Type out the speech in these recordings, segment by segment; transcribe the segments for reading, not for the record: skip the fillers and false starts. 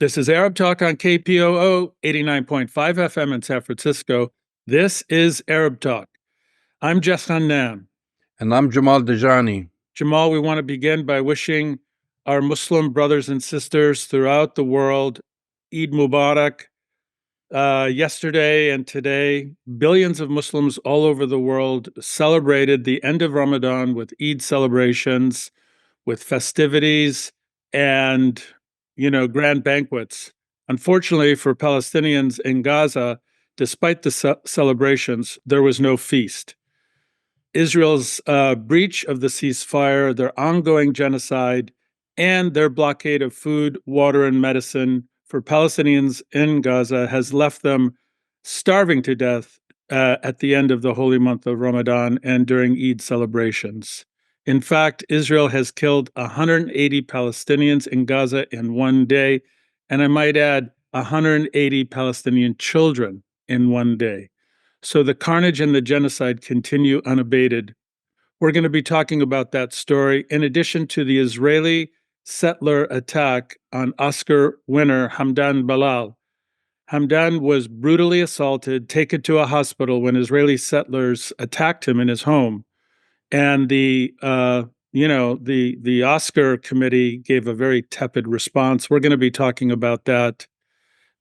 This is Arab Talk on KPOO 89.5 FM in San Francisco. This is Arab Talk. I'm Jess Hannan. And I'm Jamal Dajani. Jamal, we want to begin by wishing our Muslim brothers and sisters throughout the world Eid Mubarak. Yesterday and today, billions of Muslims all over the world celebrated the end of Ramadan with Eid celebrations, with festivities, and grand banquets. Unfortunately for Palestinians in Gaza, despite the celebrations, there was no feast. Israel's breach of the ceasefire, their ongoing genocide, and their blockade of food, water, and medicine for Palestinians in Gaza has left them starving to death at the end of the holy month of Ramadan and during Eid celebrations. In fact, Israel has killed 180 Palestinians in Gaza in one day, and I might add 180 Palestinian children in one day. So the carnage and the genocide continue unabated. We're going to be talking about that story in addition to the Israeli settler attack on Oscar winner Hamdan Balal. Hamdan was brutally assaulted, taken to a hospital when Israeli settlers attacked him in his home. And the Oscar committee gave a very tepid response. We're going to be talking about that.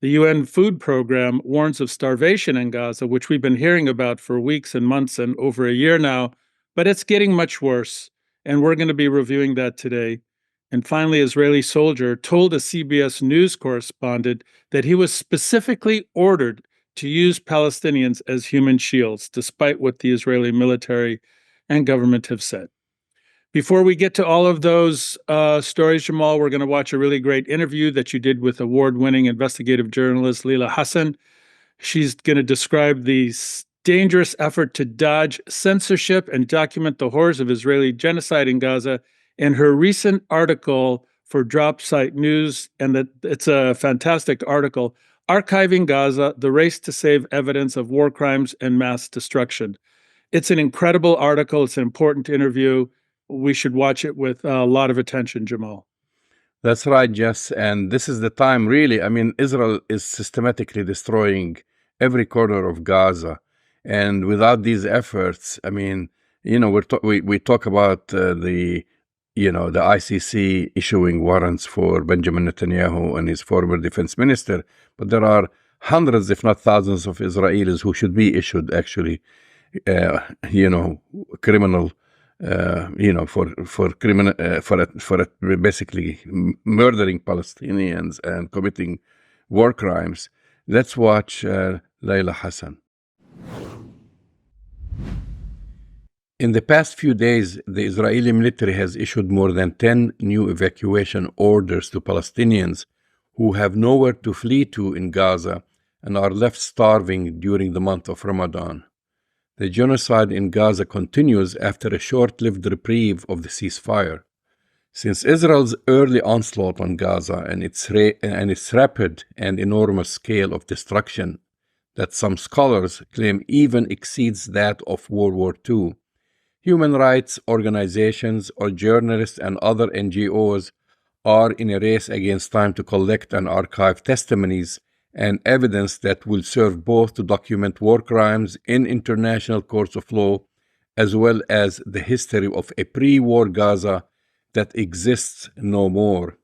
The UN Food Program warns of starvation in Gaza, which we've been hearing about for weeks and months and over a year now, but it's getting much worse. And we're going to be reviewing that today. And finally, Israeli soldier told a CBS News correspondent that he was specifically ordered to use Palestinians as human shields, despite what the Israeli military and government have said. Before we get to all of those stories, Jamal, we're going to watch a really great interview that you did with award-winning investigative journalist Lila Hassan. She's going to describe the dangerous effort to dodge censorship and document the horrors of Israeli genocide in Gaza in her recent article for Drop Site News, and that it's a fantastic article, Archiving Gaza, the Race to Save Evidence of War Crimes and Mass Destruction. It's an incredible article. It's an important interview. We should watch it with a lot of attention, Jamal. That's right, Jess. And this is the time, really. I mean, Israel is systematically destroying every corner of Gaza. And without these efforts, I mean, we talk about the ICC issuing warrants for Benjamin Netanyahu and his former defense minister. But there are hundreds, if not thousands, of Israelis who should be issued, actually, criminal, for basically murdering Palestinians and committing war crimes. Let's watch Lila Hassan. In the past few days, the Israeli military has issued more than 10 new evacuation orders to Palestinians who have nowhere to flee to in Gaza and are left starving during the month of Ramadan. The genocide in Gaza continues after a short-lived reprieve of the ceasefire. Since Israel's early onslaught on Gaza and its rapid and enormous scale of destruction that some scholars claim even exceeds that of World War II, human rights organizations or journalists and other NGOs are in a race against time to collect and archive testimonies and evidence that will serve both to document war crimes in international courts of law as well as the history of a pre-war Gaza that exists no more.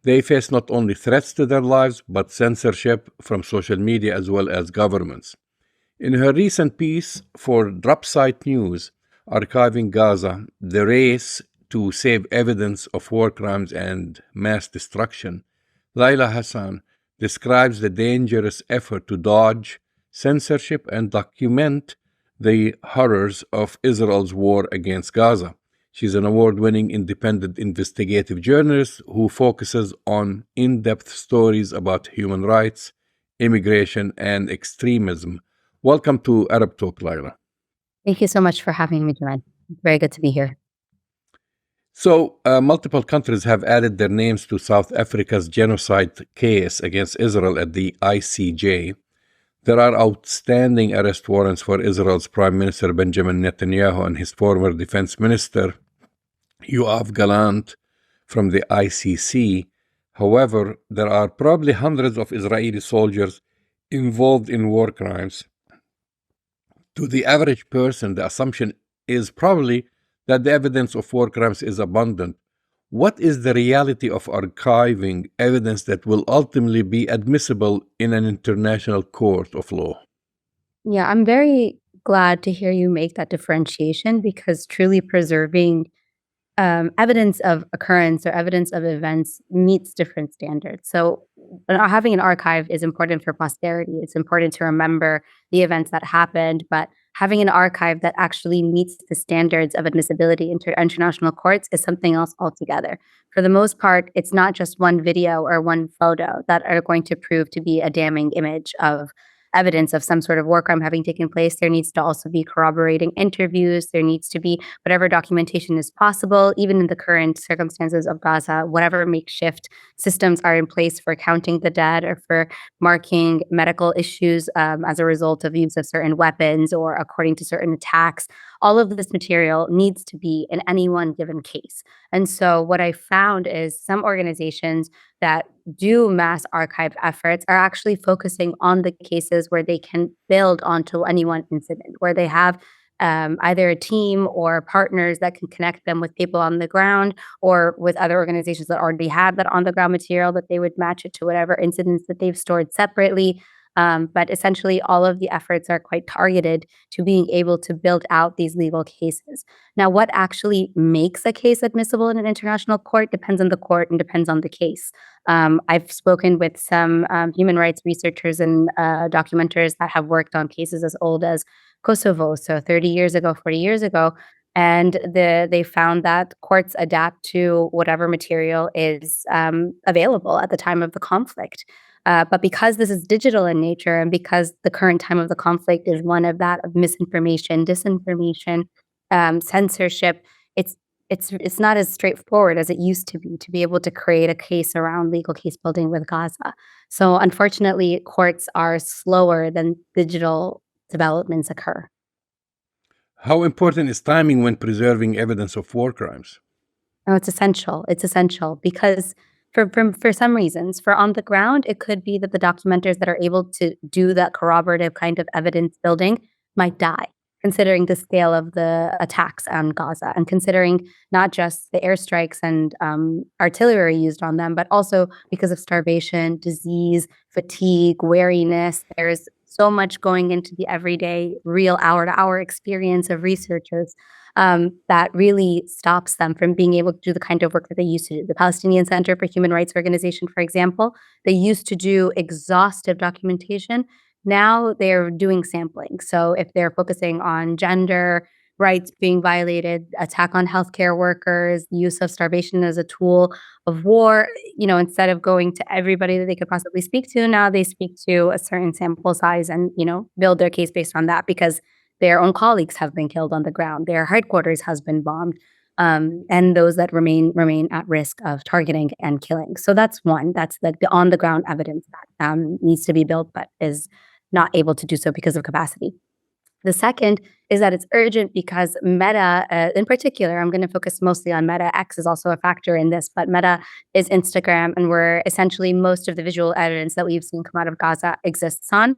They face not only threats to their lives, but censorship from social media as well as governments. In her recent piece for Drop Site News, Archiving Gaza, the Race to Save Evidence of War Crimes and Mass Destruction, Lila Hassan describes the dangerous effort to dodge censorship and document the horrors of Israel's war against Gaza. She's an award-winning independent investigative journalist who focuses on in-depth stories about human rights, immigration, and extremism. Welcome to Arab Talk, Lila. Thank you so much for having me, Joanne. Very good to be here. So, multiple countries have added their names to South Africa's genocide case against Israel at the ICJ. There are outstanding arrest warrants for Israel's Prime Minister Benjamin Netanyahu and his former defense minister, Yoav Gallant, from the ICC. However, there are probably hundreds of Israeli soldiers involved in war crimes. To the average person, the assumption is probably that the evidence of war crimes is abundant. What is the reality of archiving evidence that will ultimately be admissible in an international court of law? Yeah, I'm very glad to hear you make that differentiation because truly preserving evidence of occurrence or evidence of events meets different standards. So, having an archive is important for posterity. It's important to remember the events that happened, but having an archive that actually meets the standards of admissibility into international courts is something else altogether. For the most part, it's not just one video or one photo that are going to prove to be a damning image of evidence of some sort of war crime having taken place. There needs to also be corroborating interviews. There needs to be whatever documentation is possible, even in the current circumstances of Gaza, whatever makeshift systems are in place for counting the dead or for marking medical issues as a result of use of certain weapons or according to certain attacks. All of this material needs to be in any one given case. And so, what I found is some organizations that do mass archive efforts are actually focusing on the cases where they can build onto any one incident, where they have either a team or partners that can connect them with people on the ground or with other organizations that already had that on the ground material that they would match it to whatever incidents that they've stored separately. But essentially, all of the efforts are quite targeted to being able to build out these legal cases. Now, what actually makes a case admissible in an international court depends on the court and depends on the case. I've spoken with some human rights researchers and documenters that have worked on cases as old as Kosovo, so 30 years ago, 40 years ago, and they found that courts adapt to whatever material is available at the time of the conflict. But because this is digital in nature, and because the current time of the conflict is one of that of misinformation, disinformation, censorship, it's it's not as straightforward as it used to be able to create a case around legal case building with Gaza. So unfortunately, courts are slower than digital developments occur. How important is timing when preserving evidence of war crimes? Oh, it's essential. It's essential because for some reasons, for on the ground, it could be that the documenters that are able to do that corroborative kind of evidence building might die, considering the scale of the attacks on Gaza and considering not just the airstrikes and artillery used on them, but also because of starvation, disease, fatigue, weariness. There's so much going into the everyday, real hour to hour experience of researchers that really stops them from being able to do the kind of work that they used to do. The Palestinian Center for Human Rights Organization, for example, they used to do exhaustive documentation. Now they're doing sampling. So if they're focusing on gender rights being violated, attack on healthcare workers, use of starvation as a tool of war, instead of going to everybody that they could possibly speak to, now they speak to a certain sample size and, build their case based on that because their own colleagues have been killed on the ground. Their headquarters has been bombed, and those that remain at risk of targeting and killing. So that's one. That's the on the ground evidence that needs to be built, but is not able to do so because of capacity. The second is that it's urgent because Meta, in particular, I'm going to focus mostly on Meta. X is also a factor in this, but Meta is Instagram, and where essentially most of the visual evidence that we've seen come out of Gaza exists on.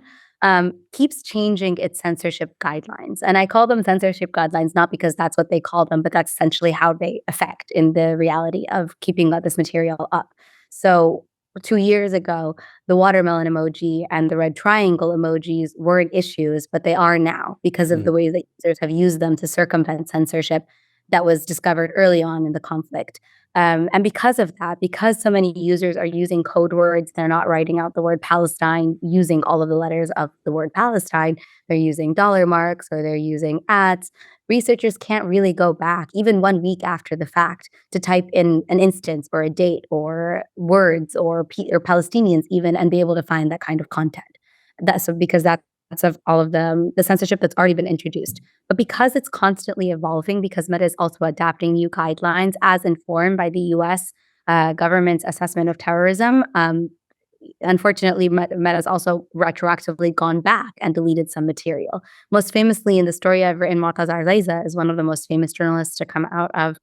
Keeps changing its censorship guidelines. And I call them censorship guidelines not because that's what they call them, but that's essentially how they affect in the reality of keeping this material up. So 2 years ago, the watermelon emoji and the red triangle emojis weren't issues, but they are now because of Mm. the way that users have used them to circumvent censorship that was discovered early on in the conflict. And because of that, because so many users are using code words, they're not writing out the word Palestine using all of the letters of the word Palestine. They're using dollar marks or they're using ads. Researchers can't really go back, even 1 week after the fact, to type in an instance or a date or words or Palestinians even and be able to find that kind of content. That's because that's of all of the censorship that's already been introduced. But because it's constantly evolving, because Meta is also adapting new guidelines as informed by the US government's assessment of terrorism, unfortunately, Meta's also retroactively gone back and deleted some material. Most famously, in the story I've written, Mu'taz Reza is one of the most famous journalists to come out of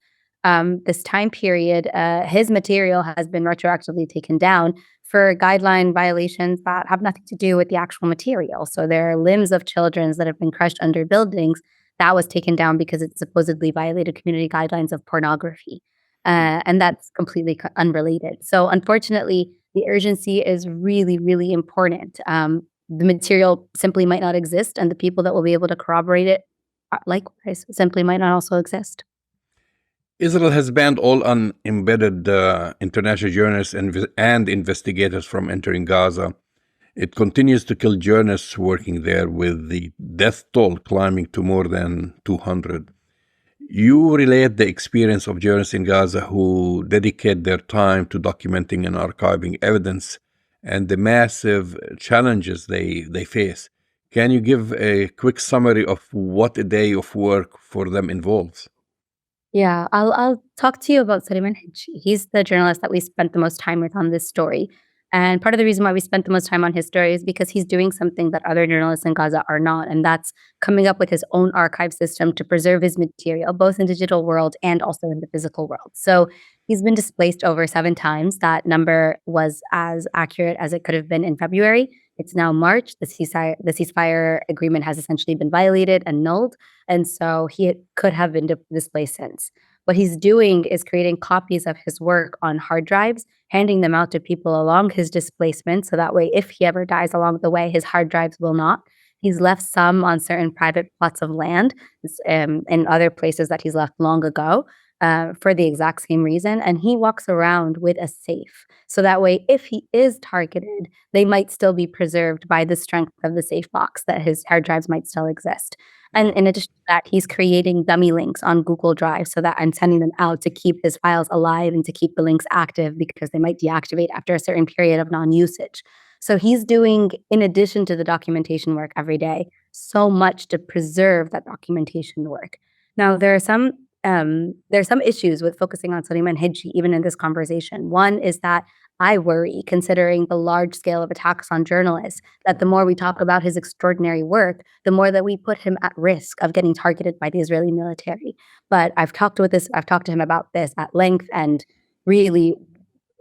this time period, his material has been retroactively taken down for guideline violations that have nothing to do with the actual material. So there are limbs of children that have been crushed under buildings that was taken down because it supposedly violated community guidelines of pornography. And that's completely unrelated. So unfortunately, the urgency is really, really important. The material simply might not exist, and the people that will be able to corroborate it, likewise, simply might not also exist. Israel has banned all unembedded international journalists and investigators from entering Gaza. It continues to kill journalists working there, with the death toll climbing to more than 200. You relate the experience of journalists in Gaza who dedicate their time to documenting and archiving evidence and the massive challenges they face. Can you give a quick summary of what a day of work for them involves? Yeah, I'll talk to you about Suleiman Hajji. He's the journalist that we spent the most time with on this story. And part of the reason why we spent the most time on his story is because he's doing something that other journalists in Gaza are not, and that's coming up with his own archive system to preserve his material, both in the digital world and also in the physical world. So he's been displaced over 7 times. That number was as accurate as it could have been in February. It's now March. The ceasefire agreement has essentially been violated and nulled. And so he could have been displaced since. What he's doing is creating copies of his work on hard drives, handing them out to people along his displacement. So that way, if he ever dies along the way, his hard drives will not. He's left some on certain private plots of land in other places that he's left long ago for the exact same reason. And he walks around with a safe. So that way, if he is targeted, they might still be preserved by the strength of the safe box, that his hard drives might still exist. And in addition to that, he's creating dummy links on Google Drive so that I'm sending them out to keep his files alive and to keep the links active because they might deactivate after a certain period of non-usage. So he's doing, in addition to the documentation work every day, so much to preserve that documentation work. Now, there are some issues with focusing on Suleiman Hijji even in this conversation. One is that I worry, considering the large scale of attacks on journalists, that the more we talk about his extraordinary work, the more that we put him at risk of getting targeted by the Israeli military. But I've talked to him about this at length, and really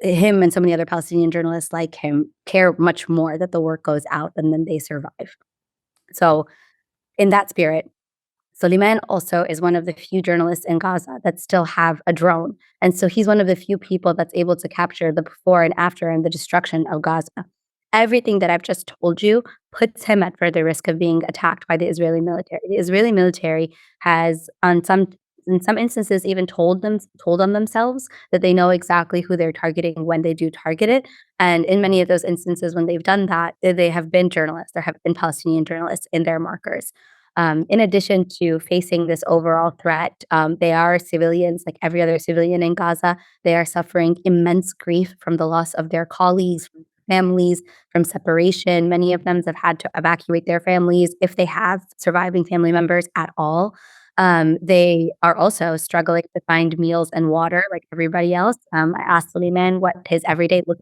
him and so many other Palestinian journalists like him care much more that the work goes out than then they survive. So in that spirit, Suleiman also is one of the few journalists in Gaza that still have a drone. And so he's one of the few people that's able to capture the before and after and the destruction of Gaza. Everything that I've just told you puts him at further risk of being attacked by the Israeli military. The Israeli military has, in some instances, even told on themselves that they know exactly who they're targeting when they do target it. And in many of those instances, when they've done that, they have been journalists. There have been Palestinian journalists in their markers. In addition to facing this overall threat, they are civilians like every other civilian in Gaza. They are suffering immense grief from the loss of their colleagues, from families, from separation. Many of them have had to evacuate their families if they have surviving family members at all. They are also struggling to find meals and water like everybody else. I asked Suleiman what his everyday looked.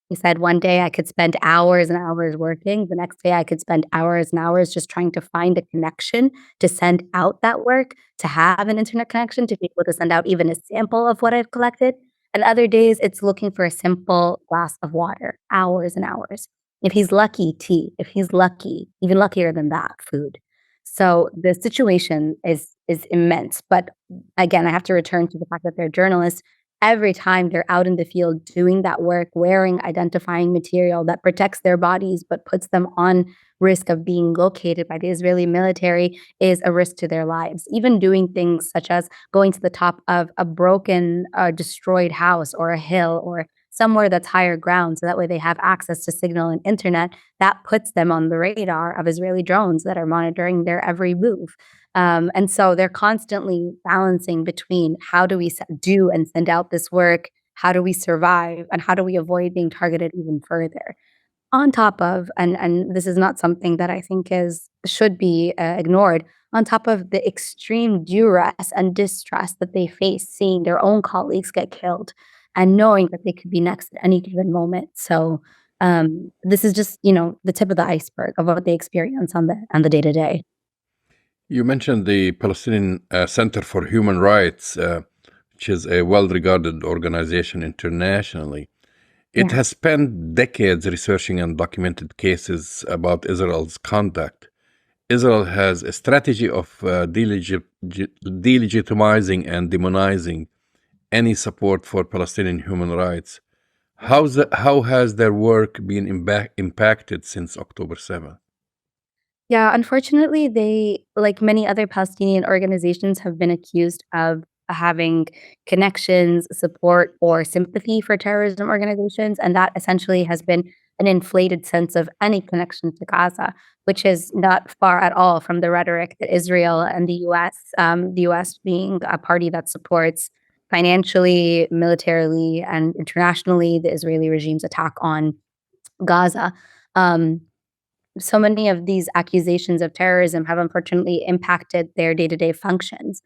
He said, "One day I could spend hours and hours working. The next day I could spend hours and hours just trying to find a connection to send out that work, to have an internet connection, to be able to send out even a sample of what I've collected. And other days it's looking for a simple glass of water, hours and hours. If he's lucky, tea. If he's lucky, even luckier than that, food." So the situation is immense. But again, I have to return to the fact that they're journalists. Every time they're out in the field doing that work, wearing identifying material that protects their bodies but puts them on risk of being located by the Israeli military, is a risk to their lives. Even doing things such as going to the top of a broken, destroyed house or a hill or somewhere that's higher ground so that way they have access to signal and internet, that puts them on the radar of Israeli drones that are monitoring their every move. And so they're constantly balancing between how do we do and send out this work, how do we survive, and how do we avoid being targeted even further. On top of, and this is not something that I think should be ignored, on top of the extreme duress and distress that they face seeing their own colleagues get killed and knowing that they could be next at any given moment. So this is just the tip of the iceberg of what they experience on the day to day. You mentioned the Palestinian Center for Human Rights which is a well-regarded organization internationally. It Yeah. has spent decades researching and documented cases about Israel's conduct. Israel has a strategy of delegitimizing and demonizing any support for Palestinian human rights. How has their work been impacted since October 7th? Yeah, unfortunately, they, like many other Palestinian organizations, have been accused of having connections, support, or sympathy for terrorism organizations, and that essentially has been an inflated sense of any connection to Gaza, which is not far at all from the rhetoric that Israel and the US being a party that supports financially, militarily, and internationally the Israeli regime's attack on Gaza. Um, so many of these accusations of terrorism have unfortunately impacted their day-to-day functions.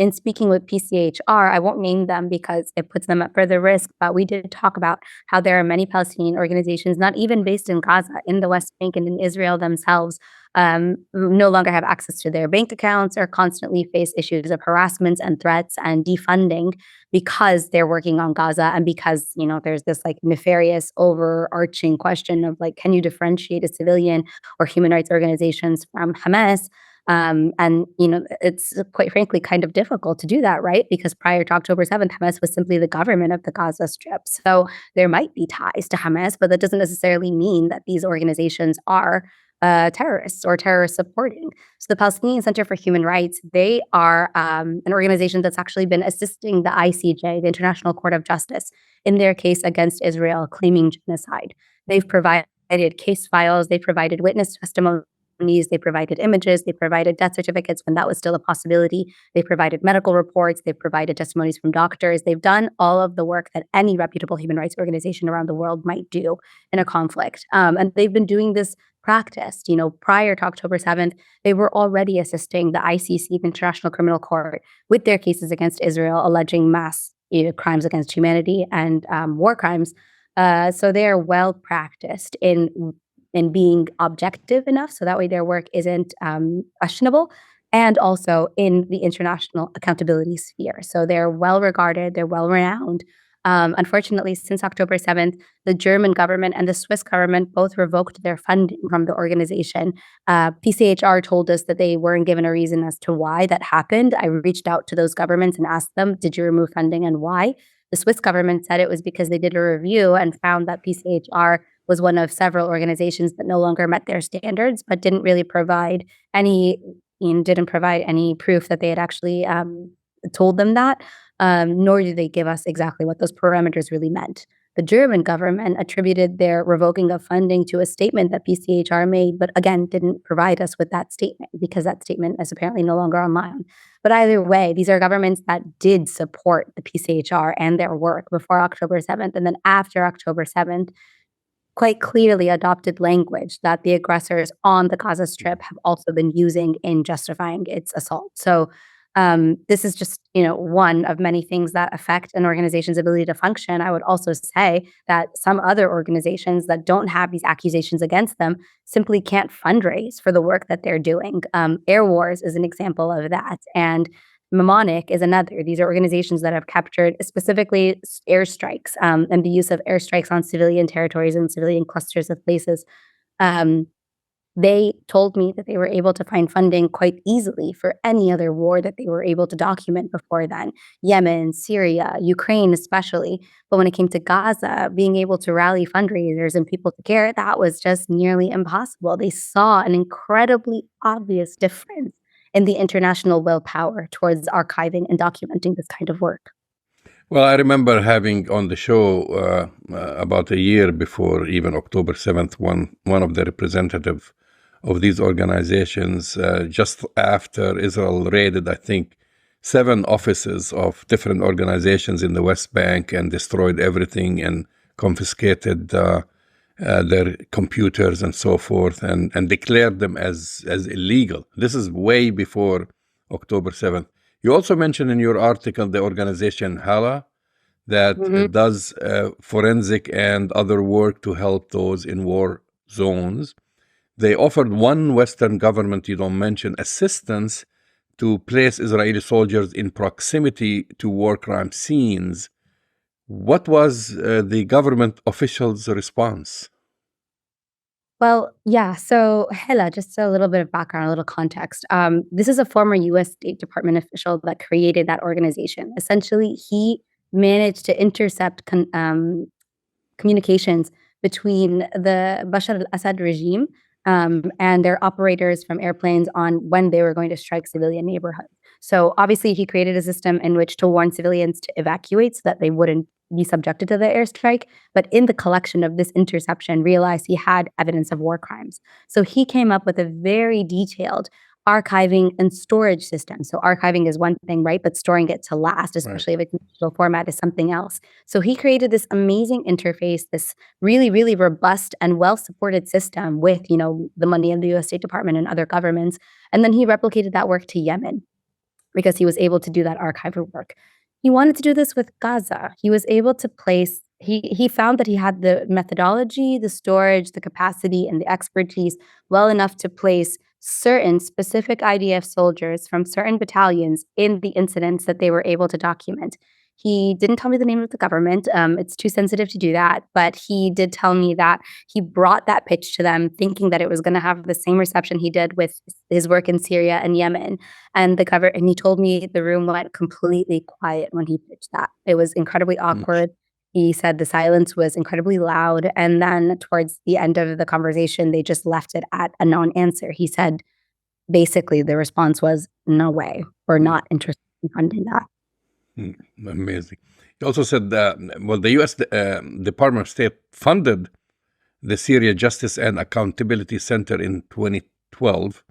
In speaking with PCHR, I won't name them because it puts them at further risk, but we did talk about how there are many Palestinian organizations, not even based in Gaza, in the West Bank and in Israel themselves, who no longer have access to their bank accounts or constantly face issues of harassments and threats and defunding because they're working on Gaza and because, there's this like nefarious overarching question of like, can you differentiate a civilian or human rights organizations from Hamas? And it's quite frankly kind of difficult to do that, right? Because prior to October 7th, Hamas was simply the government of the Gaza Strip. So there might be ties to Hamas, but that doesn't necessarily mean that these organizations are terrorists or terrorist supporting. So the Palestinian Center for Human Rights, they are an organization that's actually been assisting the ICJ, the International Court of Justice, in their case against Israel claiming genocide. They've provided case files, they provided witness testimonies, they provided images, they provided death certificates when that was still a possibility. They provided medical reports, they provided testimonies from doctors. They've done all of the work that any reputable human rights organization around the world might do in a conflict. And they've been doing this practice. Prior to October 7th, they were already assisting the ICC, the International Criminal Court, with their cases against Israel, alleging mass crimes against humanity and war crimes. So they are well practiced in being objective enough, so that way their work isn't questionable, and also in the international accountability sphere. So they're well regarded, they're well renowned. Unfortunately, since October 7th, the German government and the Swiss government both revoked their funding from the organization. PCHR told us that they weren't given a reason as to why that happened. I reached out to those governments and asked them, did you remove funding and why? The Swiss government said it was because they did a review and found that PCHR was one of several organizations that no longer met their standards, but didn't really provide any proof that they had actually told them that, nor did they give us exactly what those parameters really meant. The German government attributed their revoking of funding to a statement that PCHR made, but again, didn't provide us with that statement because that statement is apparently no longer online. But either way, these are governments that did support the PCHR and their work before October 7th. And then after October 7th, quite clearly adopted language that the aggressors on the Gaza Strip have also been using in justifying its assault. So this is just, one of many things that affect an organization's ability to function. I would also say that some other organizations that don't have these accusations against them simply can't fundraise for the work that they're doing. Air Wars is an example of that. And Mnemonic is another. These are organizations that have captured specifically airstrikes and the use of airstrikes on civilian territories and civilian clusters of places. They told me that they were able to find funding quite easily for any other war that they were able to document before then. Yemen, Syria, Ukraine especially. But when it came to Gaza, being able to rally fundraisers and people to care, that was just nearly impossible. They saw an incredibly obvious difference in the international willpower towards archiving and documenting this kind of work. Well, I remember having on the show about a year before even October 7th, one of the representatives of these organizations, just after Israel raided, I think, 7 offices of different organizations in the West Bank and destroyed everything and confiscated their computers and so forth and declared them as illegal. This is way before October 7th. You also mentioned in your article the organization HALA that does forensic and other work to help those in war zones. They offered one Western government, you don't mention, assistance to place Israeli soldiers in proximity to war crime scenes. What was the government officials' response? Well, yeah. So, Hela, just a little bit of background, a little context. This is a former U.S. State Department official that created that organization. Essentially, he managed to intercept communications between the Bashar al-Assad regime and their operators from airplanes on when they were going to strike civilian neighborhoods. So obviously, he created a system in which to warn civilians to evacuate so that they wouldn't be subjected to the airstrike. But in the collection of this interception, realized he had evidence of war crimes. So he came up with a very detailed archiving and storage system. So archiving is one thing, right? But storing it to last, especially if it's in digital format, is something else. So he created this amazing interface, this really, really robust and well-supported system with, the money of the US State Department and other governments. And then he replicated that work to Yemen because he was able to do that archival work. He wanted to do this with Gaza. He was able to place, he found that he had the methodology, the storage, the capacity, and the expertise well enough to place certain specific IDF soldiers from certain battalions in the incidents that they were able to document. He didn't tell me the name of the government. It's too sensitive to do that. But he did tell me that he brought that pitch to them, thinking that it was going to have the same reception he did with his work in Syria and Yemen. And he told me the room went completely quiet when he pitched that. It was incredibly awkward. He said the silence was incredibly loud. And then towards the end of the conversation, they just left it at a non-answer. He said, basically, the response was, no way. We're not interested in funding that. Amazing. He also said that, the U.S. Department of State funded the Syria Justice and Accountability Center in 2012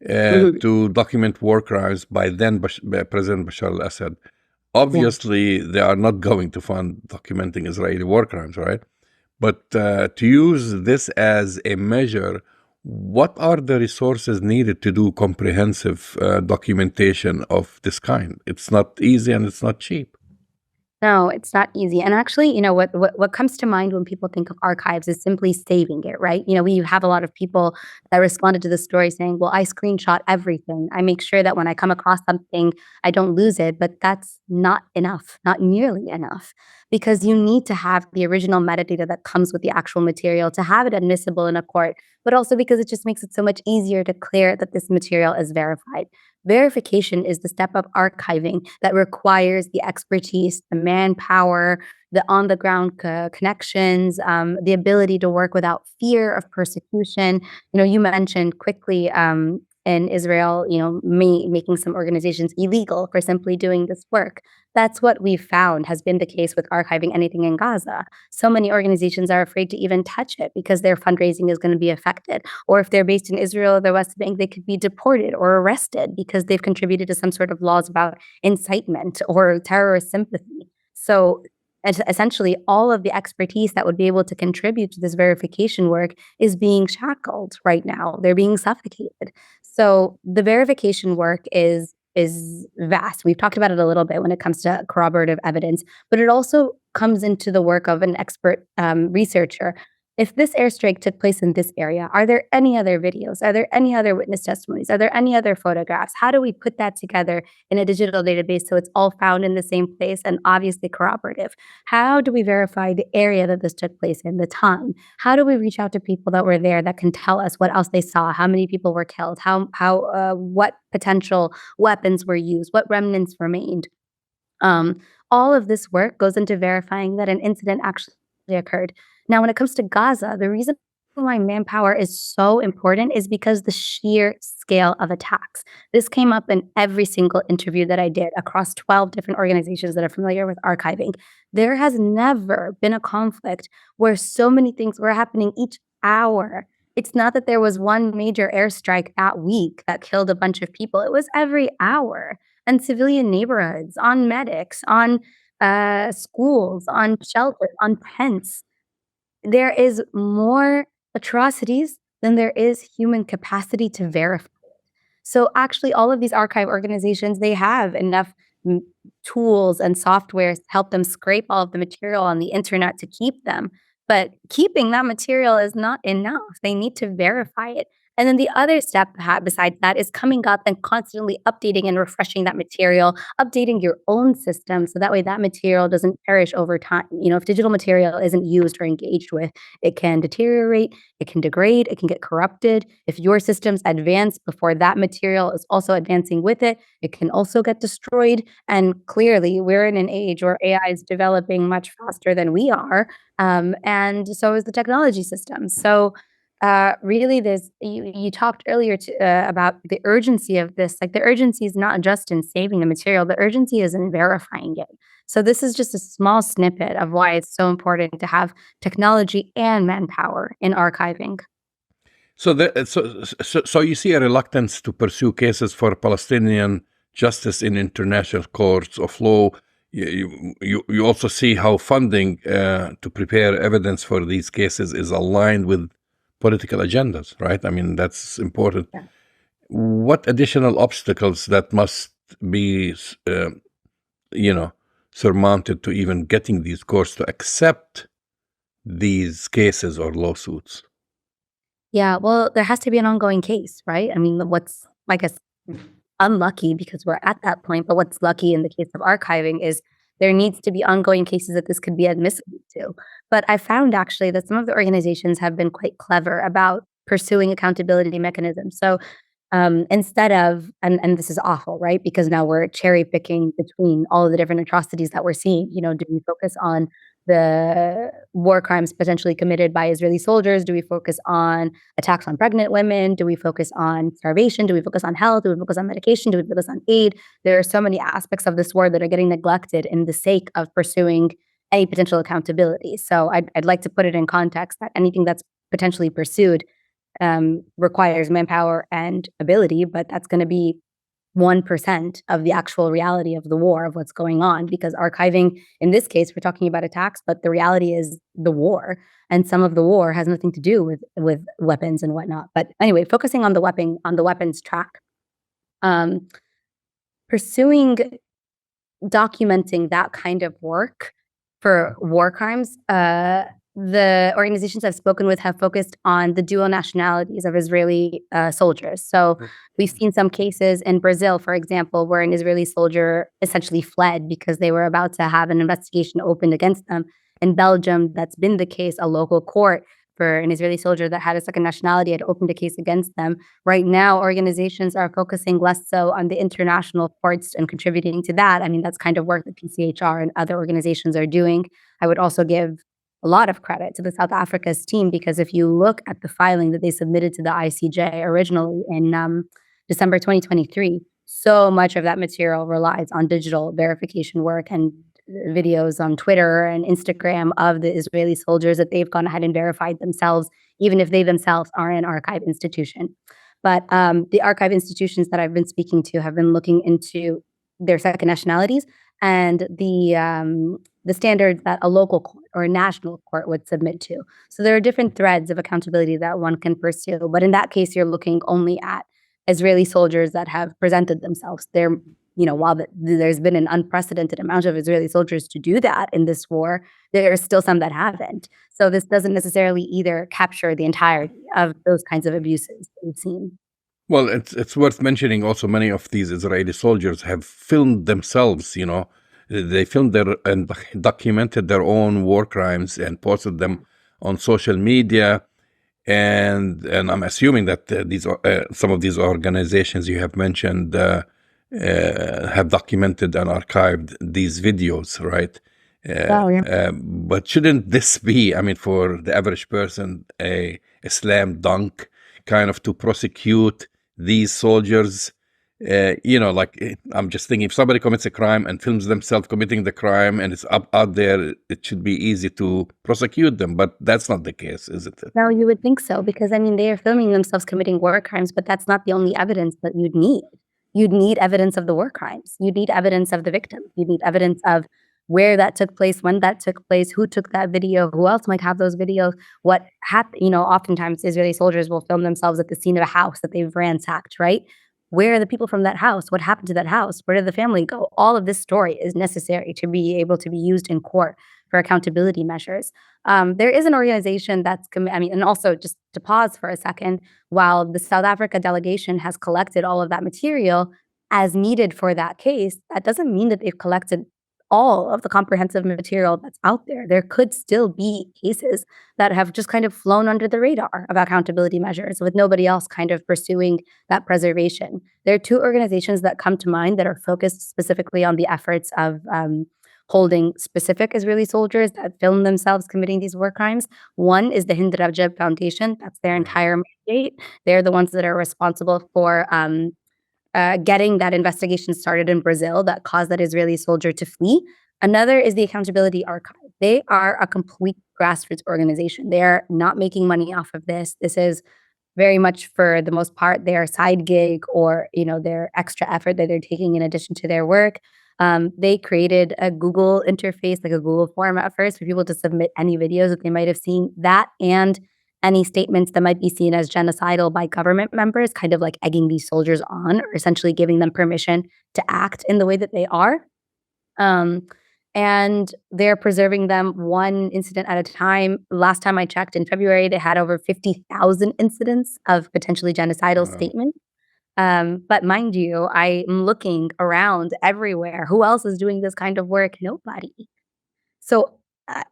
to document war crimes by then President Bashar al-Assad. Obviously, they are not going to fund documenting Israeli war crimes, right? But to use this as a measure, what are the resources needed to do comprehensive documentation of this kind? It's not easy and it's not cheap. No, it's not easy. And actually, what comes to mind when people think of archives is simply saving it, right? We have a lot of people that responded to the story saying, well, I screenshot everything. I make sure that when I come across something, I don't lose it. But that's not enough, not nearly enough, because you need to have the original metadata that comes with the actual material to have it admissible in a court, but also because it just makes it so much easier to clear that this material is verified. Verification is the step of archiving that requires the expertise, the manpower, the on-the-ground connections, the ability to work without fear of persecution. You mentioned quickly in Israel, making some organizations illegal for simply doing this work. That's what we've found has been the case with archiving anything in Gaza. So many organizations are afraid to even touch it because their fundraising is going to be affected. Or if they're based in Israel or the West Bank, they could be deported or arrested because they've contributed to some sort of laws about incitement or terrorist sympathy. So essentially, all of the expertise that would be able to contribute to this verification work is being shackled right now. They're being suffocated. So the verification work is vast. We've talked about it a little bit when it comes to corroborative evidence, but it also comes into the work of an expert researcher. If this airstrike took place in this area, are there any other videos? Are there any other witness testimonies? Are there any other photographs? How do we put that together in a digital database so it's all found in the same place and obviously corroborative? How do we verify the area that this took place in, the time? How do we reach out to people that were there that can tell us what else they saw, how many people were killed, what potential weapons were used, what remnants remained? All of this work goes into verifying that an incident actually occurred. Now, when it comes to Gaza, the reason why manpower is so important is because the sheer scale of attacks. This came up in every single interview that I did across 12 different organizations that are familiar with archiving. There has never been a conflict where so many things were happening each hour. It's not that there was one major airstrike that week that killed a bunch of people. It was every hour. And civilian neighborhoods, on medics, on schools, on shelters, on tents. There is more atrocities than there is human capacity to verify. So actually, all of these archive organizations, they have enough tools and software to help them scrape all of the material on the internet to keep them. But keeping that material is not enough. They need to verify it. And then the other step besides that is coming up and constantly updating and refreshing that material, updating your own system so that way that material doesn't perish over time. If digital material isn't used or engaged with, it can deteriorate, it can degrade, it can get corrupted. If your systems advance before that material is also advancing with it, it can also get destroyed. And clearly, we're in an age where AI is developing much faster than we are, and so is the technology system. So really, you talked earlier about the urgency of this. Like the urgency is not just in saving the material; the urgency is in verifying it. So this is just a small snippet of why it's so important to have technology and manpower in archiving. So you see a reluctance to pursue cases for Palestinian justice in international courts of law. You also see how funding to prepare evidence for these cases is aligned with political agendas, right? I mean, that's important. Yeah. What additional obstacles that must be, surmounted to even getting these courts to accept these cases or lawsuits? Yeah, well, there has to be an ongoing case, right? I mean, what's, I guess, unlucky because we're at that point, but what's lucky in the case of archiving is there needs to be ongoing cases that this could be admissible to. But I found actually that some of the organizations have been quite clever about pursuing accountability mechanisms. So instead of, and this is awful, right? Because now we're cherry picking between all of the different atrocities that we're seeing. Do we focus on the war crimes potentially committed by Israeli soldiers? Do we focus on attacks on pregnant women? Do we focus on starvation? Do we focus on health? Do we focus on medication? Do we focus on aid? There are so many aspects of this war that are getting neglected in the sake of pursuing any potential accountability. So I'd like to put it in context that anything that's potentially pursued requires manpower and ability, but that's going to be 1% of the actual reality of the war, of what's going on, because archiving, in this case, we're talking about attacks, but the reality is the war. And some of the war has nothing to do with weapons and whatnot. But anyway, focusing on the weapons track, pursuing documenting that kind of work for war crimes, the organizations I've spoken with have focused on the dual nationalities of Israeli soldiers. So we've seen some cases in Brazil, for example, where an Israeli soldier essentially fled because they were about to have an investigation opened against them. In Belgium, that's been the case. A local court for an Israeli soldier that had a second nationality had opened a case against them. Right now, organizations are focusing less so on the international courts and contributing to that. I mean, that's kind of work that PCHR and other organizations are doing. I would also give a lot of credit to the South Africa's team, because if you look at the filing that they submitted to the ICJ originally in December 2023, so much of that material relies on digital verification work and videos on Twitter and Instagram of the Israeli soldiers that they've gone ahead and verified themselves, even if they themselves are an archive institution. But the archive institutions that I've been speaking to have been looking into their second nationalities and the standards that a local court or a national court would submit to. So there are different threads of accountability that one can pursue. But in that case, you're looking only at Israeli soldiers that have presented themselves. While there's been an unprecedented amount of Israeli soldiers to do that in this war, there are still some that haven't. So this doesn't necessarily either capture the entirety of those kinds of abuses that we've seen. Well, it's worth mentioning also many of these Israeli soldiers have filmed themselves, They filmed and documented their own war crimes and posted them on social media. And I'm assuming that these some of these organizations you have mentioned have documented and archived these videos, right? But shouldn't this be, I mean, for the average person, a slam dunk kind of to prosecute these soldiers? I'm just thinking, if somebody commits a crime and films themselves committing the crime and it's out there, it should be easy to prosecute them. But that's not the case, isn't it? No, you would think so, because they are filming themselves committing war crimes, but that's not the only evidence that you'd need. You'd need evidence of the war crimes. You'd need evidence of the victim. You'd need evidence of where that took place, when that took place, who took that video, who else might have those videos, what happened. Oftentimes Israeli soldiers will film themselves at the scene of a house that they've ransacked, right? Where are the people from that house? What happened to that house? Where did the family go? All of this story is necessary to be able to be used in court for accountability measures. There is an organization that's, and also just to pause for a second, while the South Africa delegation has collected all of that material as needed for that case, that doesn't mean that they've collected all of the comprehensive material that's out there. There could still be cases that have just kind of flown under the radar of accountability measures with nobody else kind of pursuing that preservation. There are two organizations that come to mind that are focused specifically on the efforts of holding specific Israeli soldiers that film themselves committing these war crimes. One is the Hind Rajab Foundation. That's their entire mandate. They're the ones that are responsible for getting that investigation started in Brazil that caused that Israeli soldier to flee. Another is the Accountability Archive. They are a complete grassroots organization. They're not making money off of this. This is very much, for the most part, their side gig or their extra effort that they're taking in addition to their work. They created a Google interface, like a Google form at first, for people to submit any videos that they might have seen. That and any statements that might be seen as genocidal by government members, kind of like egging these soldiers on or essentially giving them permission to act in the way that they are. And they're preserving them one incident at a time. Last time I checked in February, they had over 50,000 incidents of potentially genocidal statements. But mind you, I'm looking around everywhere. Who else is doing this kind of work? Nobody. So,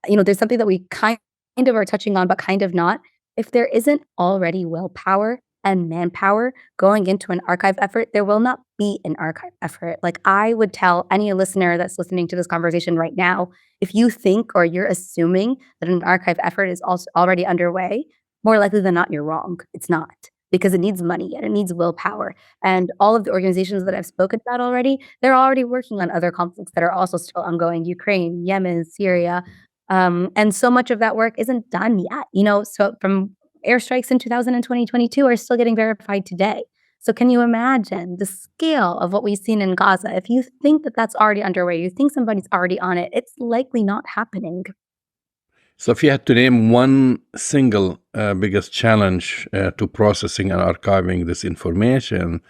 there's something that we kind of are touching on, but kind of not. If there isn't already willpower and manpower going into an archive effort, there will not be an archive effort. Like, I would tell any listener that's listening to this conversation right now, if you think or you're assuming that an archive effort is also already underway, more likely than not, you're wrong. It's not, because it needs money and it needs willpower. And all of the organizations that I've spoken about already, they're already working on other conflicts that are also still ongoing: Ukraine, Yemen, Syria. And so much of that work isn't done yet. So from airstrikes in 2022 are still getting verified today. So can you imagine the scale of what we've seen in Gaza? If you think that that's already underway, you think somebody's already on it, it's likely not happening. So if you had to name one single biggest challenge to processing and archiving this information,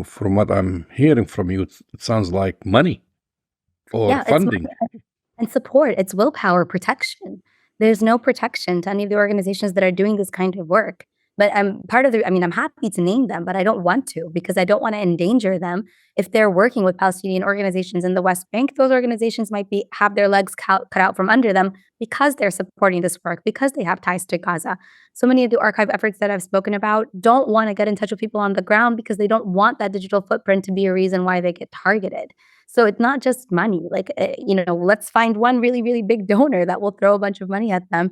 from what I'm hearing from you, it sounds like money or funding. And support. It's willpower, protection. There's no protection to any of the organizations that are doing this kind of work. But I'm happy to name them, but I don't want to, because I don't want to endanger them. If they're working with Palestinian organizations in the West Bank, those organizations might have their legs cut out from under them because they're supporting this work, because they have ties to Gaza. So many of the archive efforts that I've spoken about don't want to get in touch with people on the ground because they don't want that digital footprint to be a reason why they get targeted. So it's not just money. Like, let's find one really, really big donor that will throw a bunch of money at them.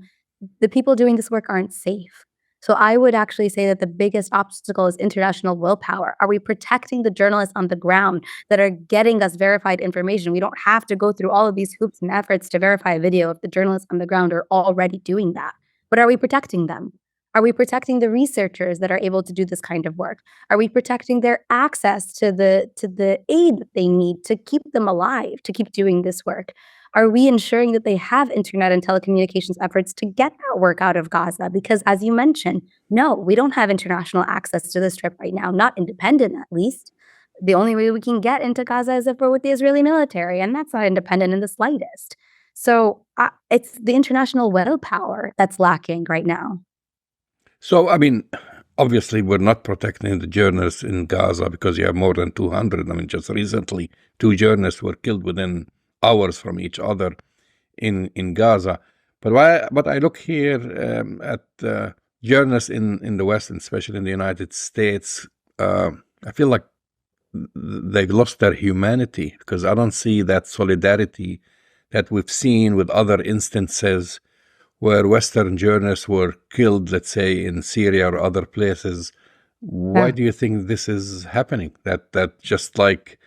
The people doing this work aren't safe. So I would actually say that the biggest obstacle is international willpower. Are we protecting the journalists on the ground that are getting us verified information? We don't have to go through all of these hoops and efforts to verify a video if the journalists on the ground are already doing that. But are we protecting them? Are we protecting the researchers that are able to do this kind of work? Are we protecting their access to the aid that they need to keep them alive, to keep doing this work? Are we ensuring that they have internet and telecommunications efforts to get that work out of Gaza? Because, as you mentioned, no, we don't have international access to the Strip right now, not independent at least. The only way we can get into Gaza is if we're with the Israeli military, and that's not independent in the slightest. So it's the international willpower that's lacking right now. So, obviously, we're not protecting the journalists in Gaza because you have more than 200. Just recently, 2 journalists were killed within hours from each other in Gaza. But I look here at journalists in the West, and especially in the United States. I feel like they've lost their humanity, because I don't see that solidarity that we've seen with other instances where Western journalists were killed, let's say, in Syria or other places. Why do you think this is happening? That just like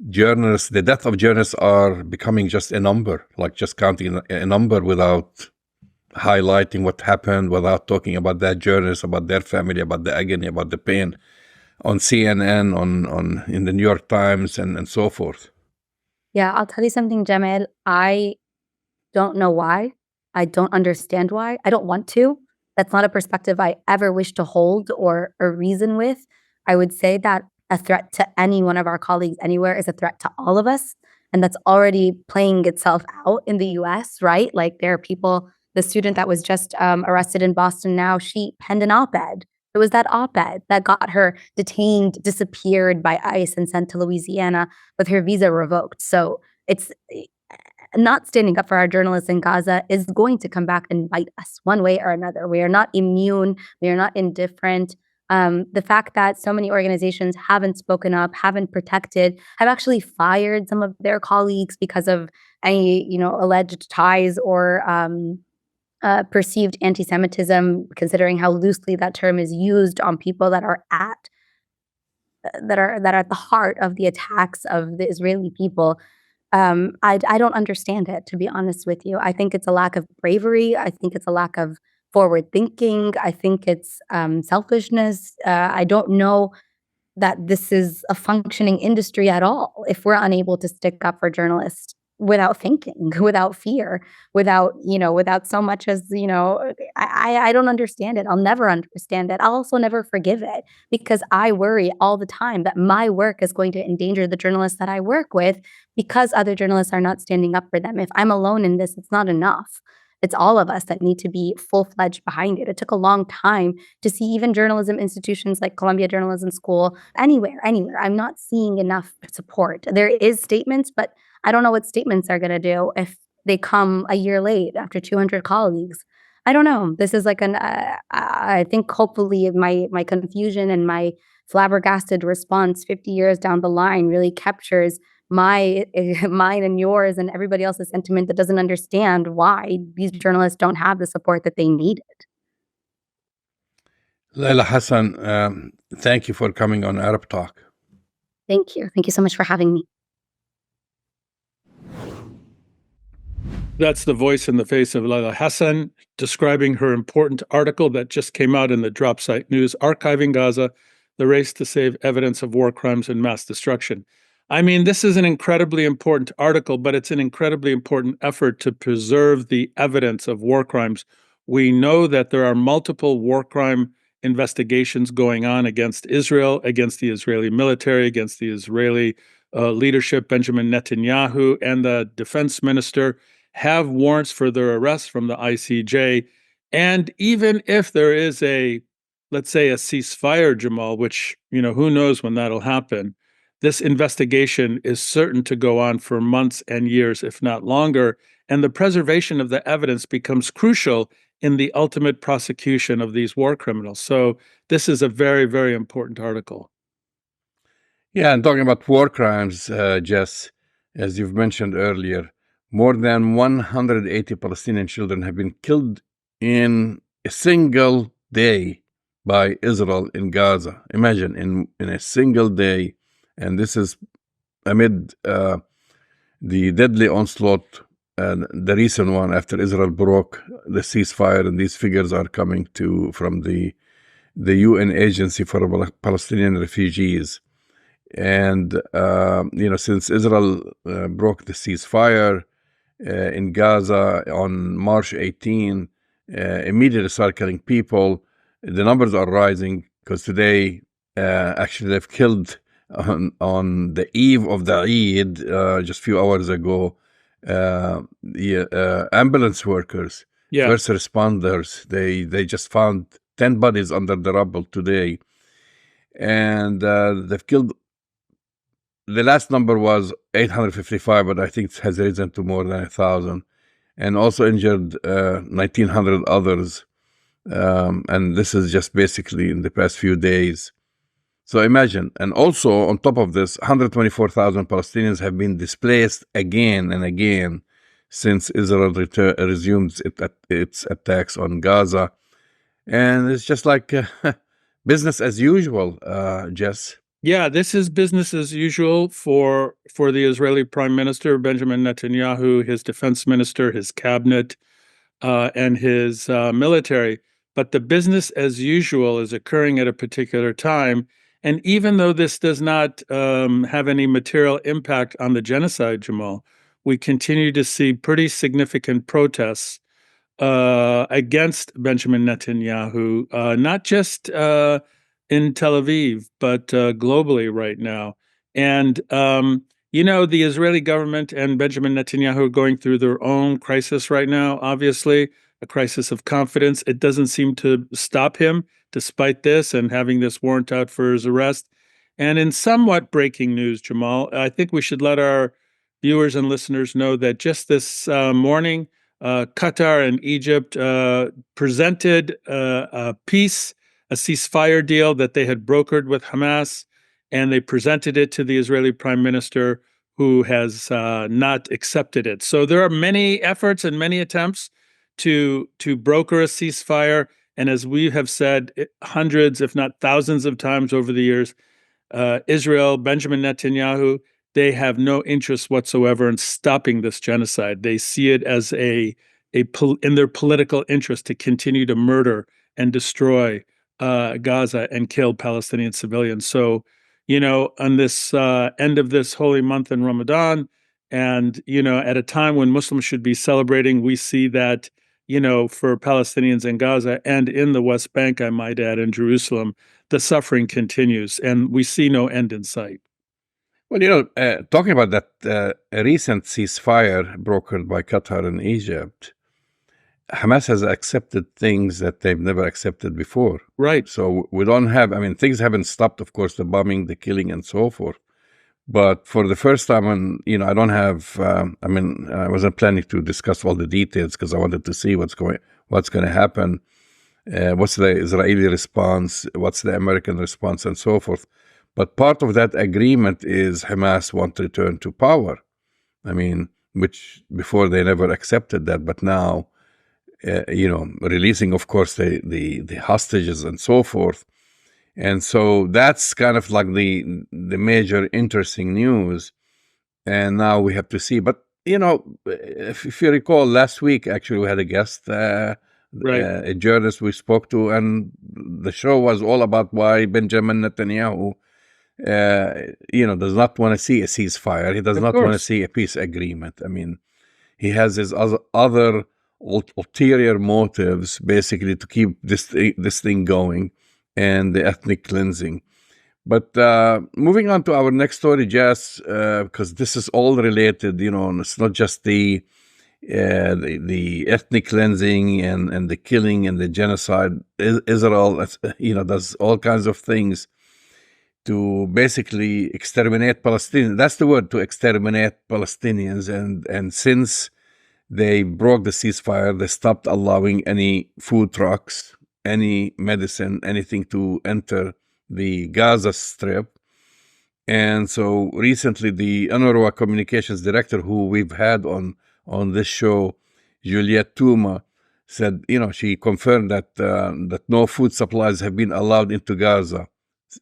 journalists, the death of journalists are becoming just a number, like just counting a number without highlighting what happened, without talking about that journalist, about their family, about the agony, about the pain on CNN, on in the New York Times, and so forth. Yeah, I'll tell you something, Jamil. I don't know why. I don't understand why. I don't want to. That's not a perspective I ever wish to hold or reason with. I would say that a threat to any one of our colleagues anywhere is a threat to all of us. and that's already playing itself out in the US, right? Like there are people, the student that was just arrested in Boston now, she penned an op-ed. It was that op-ed that got her detained, disappeared by ICE and sent to Louisiana with her visa revoked. So it's not standing up for our journalists in Gaza is going to come back and bite us one way or another. We are not immune. We are not indifferent. The fact that so many organizations haven't spoken up, haven't protected, have actually fired some of their colleagues because of any, alleged ties or perceived anti-Semitism, considering how loosely that term is used on people that are at the heart of the attacks of the Israeli people. I don't understand it, to be honest with you. I think it's a lack of bravery. I think it's a lack of forward thinking. I think it's selfishness. I don't know that this is a functioning industry at all if we're unable to stick up for journalists without thinking, without fear, without so much as, I don't understand it. I'll never understand it. I'll also never forgive it because I worry all the time that my work is going to endanger the journalists that I work with because other journalists are not standing up for them. If I'm alone in this, it's not enough. It's all of us that need to be full-fledged behind it. It took a long time to see even journalism institutions like Columbia Journalism School, anywhere. I'm not seeing enough support. There is statements, but I don't know what statements are going to do if they come a year late after 200 colleagues. I don't know. This is like I think hopefully my confusion and my flabbergasted response 50 years down the line really captures mine and yours and everybody else's sentiment that doesn't understand why these journalists don't have the support that they needed. Lila Hassan, thank you for coming on Arab Talk. Thank you. Thank you so much for having me. That's the voice in the face of Lila Hassan describing her important article that just came out in the Drop Site News, Archiving Gaza, the Race to Save Evidence of War Crimes and Mass Destruction. I mean, this is an incredibly important article, but it's an incredibly important effort to preserve the evidence of war crimes. We know that there are multiple war crime investigations going on against Israel, against the Israeli military, against the Israeli leadership. Benjamin Netanyahu and the defense minister have warrants for their arrest from the ICJ. And even if there is let's say, a ceasefire, Jamal, which, who knows when that'll happen, this investigation is certain to go on for months and years, if not longer, and the preservation of the evidence becomes crucial in the ultimate prosecution of these war criminals. So this is a very, very important article. Yeah, and talking about war crimes, Jess, as you've mentioned earlier, more than 180 Palestinian children have been killed in a single day by Israel in Gaza. Imagine, in a single day. And this is amid the deadly onslaught, the recent one after Israel broke the ceasefire, and these figures are coming from the UN Agency for Palestinian Refugees. And since Israel broke the ceasefire in Gaza on March 18, immediately started killing people. The numbers are rising because today, actually, they've killed on the eve of the Eid, just a few hours ago, the ambulance workers, first responders. They just found 10 bodies under the rubble today, and they've killed. The last number was 855, but I think it has risen to more than 1,000, and also injured 1,900 others. And this is just basically in the past few days. So imagine, and also on top of this, 124,000 Palestinians have been displaced again and again since Israel resumed its attacks on Gaza. And it's just like business as usual, Jess. Yeah, this is business as usual for the Israeli Prime Minister, Benjamin Netanyahu, his defense minister, his cabinet, and his military. But the business as usual is occurring at a particular time. And even though this does not have any material impact on the genocide, Jamal, we continue to see pretty significant protests against Benjamin Netanyahu, not just in Tel Aviv, but globally right now. And You know, the Israeli government and Benjamin Netanyahu are going through their own crisis right now, obviously, a crisis of confidence. It doesn't seem to stop him despite this and having this warrant out for his arrest. And in somewhat breaking news, Jamal, I think we should let our viewers and listeners know that just this morning, Qatar and Egypt presented a peace, a ceasefire deal that they had brokered with Hamas, and they presented it to the Israeli prime minister, who has not accepted it. So there are many efforts and many attempts to broker a ceasefire. And as we have said hundreds, if not thousands of times over the years, Israel, Benjamin Netanyahu, they have no interest whatsoever in stopping this genocide. They see it as in their political interest to continue to murder and destroy Gaza and kill Palestinian civilians. So, you know, on this end of this holy month in Ramadan, and you know, at a time when Muslims should be celebrating, we see that, you know, for Palestinians in Gaza and in the West Bank, I might add, in Jerusalem, the suffering continues, and we see no end in sight. Well, talking about that recent ceasefire brokered by Qatar and Egypt, Hamas has accepted things that they've never accepted before. Right. So we don't have, I mean, things haven't stopped, of course, the bombing, the killing, and so forth. But for the first time, I don't have, I wasn't planning to discuss all the details because I wanted to see what's going to happen. What's the Israeli response? What's the American response, and so forth. But part of that agreement is Hamas want to return to power. I mean, which before they never accepted that, but now, releasing, of course, the hostages and so forth. And so that's kind of like the major interesting news. And now we have to see. But, if you recall, last week, actually, we had a guest, Right. a journalist we spoke to, and the show was all about why Benjamin Netanyahu, does not want to see a ceasefire. He does Of not want to course. see a peace agreement. I mean, he has his other ulterior motives, basically, to keep this thing going, and the ethnic cleansing. But moving on to our next story, Jess, because this is all related, it's not just the ethnic cleansing and the killing and the genocide. Israel, does all kinds of things to basically exterminate Palestinians. That's the word, to exterminate Palestinians. And since they broke the ceasefire, they stopped allowing any food trucks, any medicine, anything to enter the Gaza Strip. And so recently, the UNRWA communications director, who we've had on this show, Juliette Touma, said, she confirmed that that no food supplies have been allowed into Gaza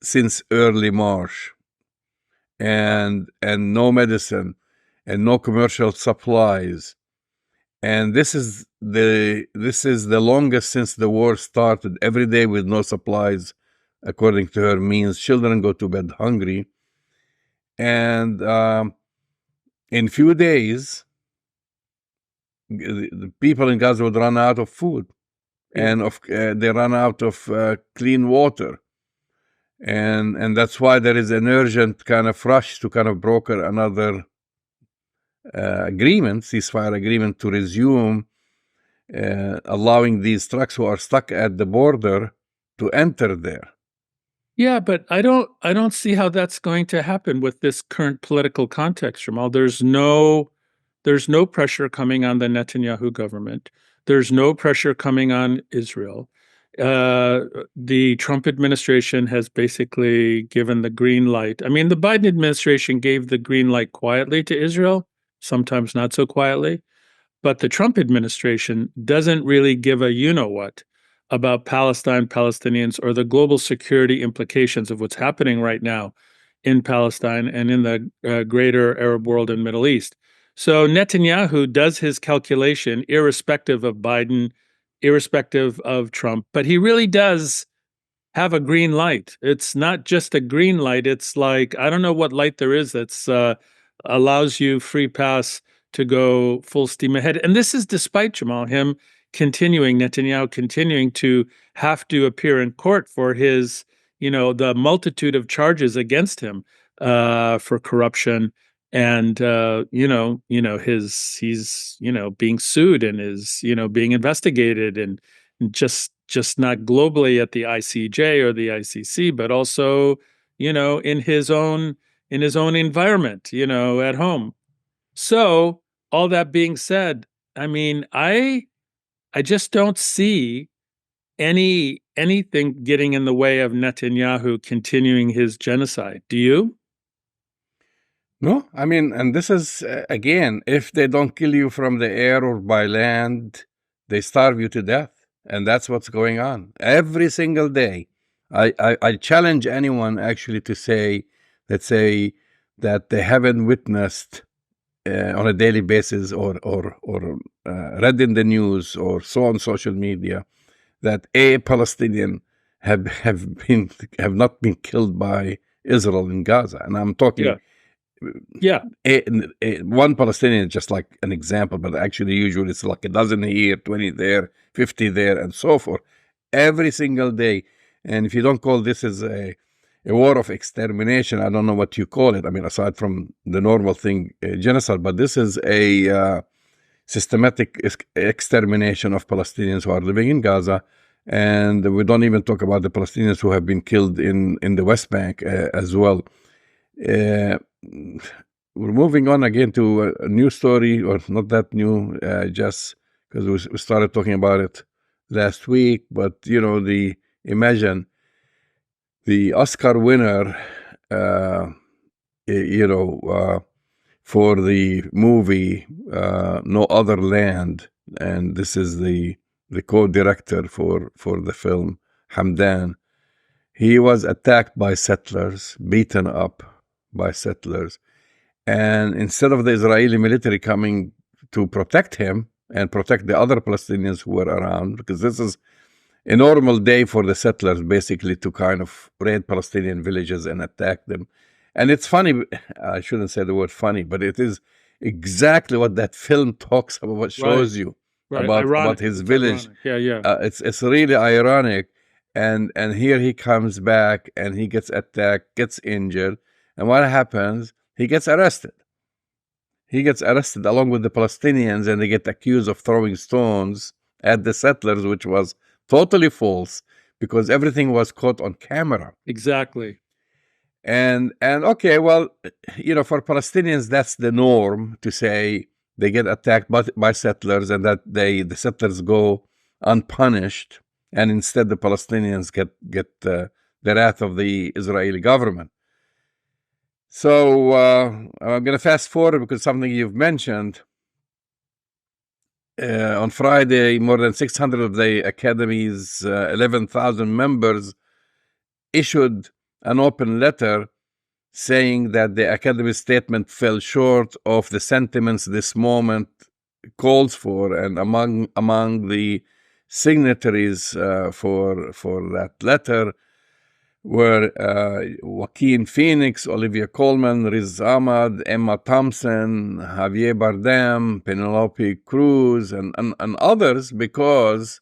since early March, and no medicine and no commercial supplies. And this is the longest since the war started. Every day with no supplies, according to her, means children go to bed hungry. And in few days, the people in Gaza would run out of food, and they run out of clean water. And that's why there is an urgent kind of rush to kind of broker another ceasefire agreement, to resume allowing these trucks who are stuck at the border to enter there. Yeah, but I don't see how that's going to happen with this current political context, Jamal. There's no pressure coming on the Netanyahu government. There's no pressure coming on Israel. The Trump administration has basically given the green light. I mean, the Biden administration gave the green light quietly to Israel, sometimes not so quietly. But the Trump administration doesn't really give a you-know-what about Palestine, Palestinians, or the global security implications of what's happening right now in Palestine and in the greater Arab world and Middle East. So Netanyahu does his calculation, irrespective of Biden, irrespective of Trump, but he really does have a green light. It's not just a green light. It's like, I don't know what light there is that's allows you free pass to go full steam ahead. And this is despite Netanyahu continuing to have to appear in court for his, the multitude of charges against him for corruption and he's being sued and is being investigated, and just not globally at the ICJ or the ICC, but also in his own environment, at home. So all that being said, I mean, I just don't see anything getting in the way of Netanyahu continuing his genocide. Do you? No, I mean, and this is, again, if they don't kill you from the air or by land, they starve you to death. And that's what's going on every single day. I challenge anyone actually to say, let's say, that they haven't witnessed on a daily basis or read in the news or saw on social media that a Palestinian have not been killed by Israel in Gaza. And I'm talking Yeah. Yeah. one Palestinian, just like an example, but actually usually it's like a dozen here, 20 there, 50 there, and so forth, every single day. And if you don't call this as a war of extermination, I don't know what you call it. I mean, aside from the normal thing, genocide, but this is a systematic extermination of Palestinians who are living in Gaza. And we don't even talk about the Palestinians who have been killed in the West Bank as well. We're moving on again to a new story, or not that new, just because we started talking about it last week. But imagine the Oscar winner, for the movie No Other Land, and this is the co-director for the film, Hamdan. He was attacked by settlers, beaten up by settlers. And instead of the Israeli military coming to protect him and protect the other Palestinians who were around, because this is a normal day for the settlers, basically, to kind of raid Palestinian villages and attack them. And it's funny, I shouldn't say the word funny, but it is exactly what that film talks about, what shows you about his village. Ironic. It's really ironic. And here he comes back and he gets attacked, gets injured. And what happens? He gets arrested. He gets arrested along with the Palestinians, and they get accused of throwing stones at the settlers, which was totally false because everything was caught on camera. Exactly. And okay, well, for Palestinians, that's the norm to say they get attacked by settlers and that the settlers go unpunished, and instead the Palestinians get the wrath of the Israeli government. So I'm going to fast forward because something you've mentioned. On Friday, more than 600 of the Academy's 11,000 members issued an open letter saying that the Academy's statement fell short of the sentiments this moment calls for. And among the signatories for that letter were Joaquin Phoenix, Olivia Colman, Riz Ahmed, Emma Thompson, Javier Bardem, Penelope Cruz, and others, because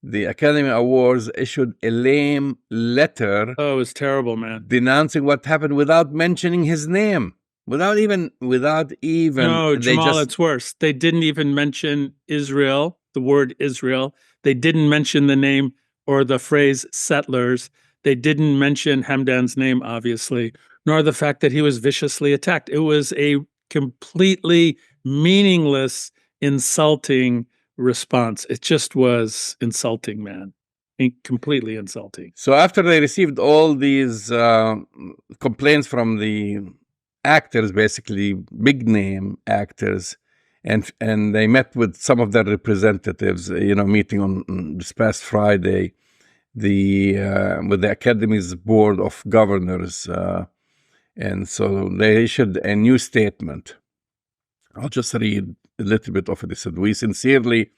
the Academy Awards issued a lame letter. Oh, it was terrible, man. Denouncing what happened without mentioning his name. Without even. No, Jamal, it's worse. They didn't even mention Israel, the word Israel. They didn't mention the name or the phrase settlers. They didn't mention Hamdan's name, obviously, nor the fact that he was viciously attacked. It was a completely meaningless, insulting response. It just was insulting, man. Completely insulting. So after they received all these complaints from the actors, basically big name actors, and they met with some of their representatives, meeting on this past Friday, with the Academy's Board of Governors, and so they issued a new statement. I'll just read a little bit of it. They said, "We sincerely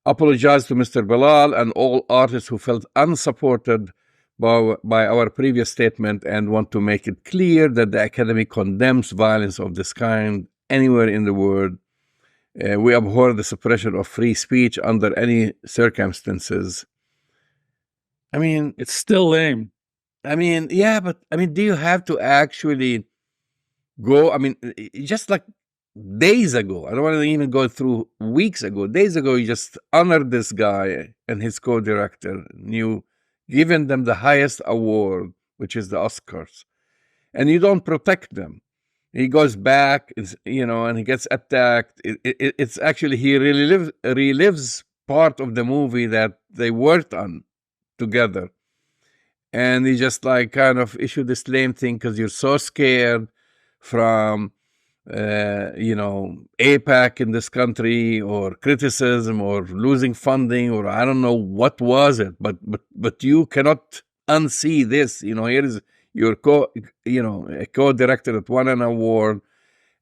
apologize to Mr. Bilal and all artists who felt unsupported by our previous statement and want to make it clear that the Academy condemns violence of this kind anywhere in the world. We abhor the suppression of free speech under any circumstances." I mean, it's still lame. I mean, yeah, but do you have to actually go. I mean, just like days ago, I don't want to even go through weeks ago. Days ago, you just honored this guy and his co-director. You given them the highest award, which is the Oscars, and you don't protect them. He goes back, and he gets attacked. It's actually he relives part of the movie that they worked on together, and he just like kind of issued this lame thing because you're so scared from APAC in this country, or criticism, or losing funding, or I don't know what was it, but you cannot unsee this. Here is your a co-director that won an award,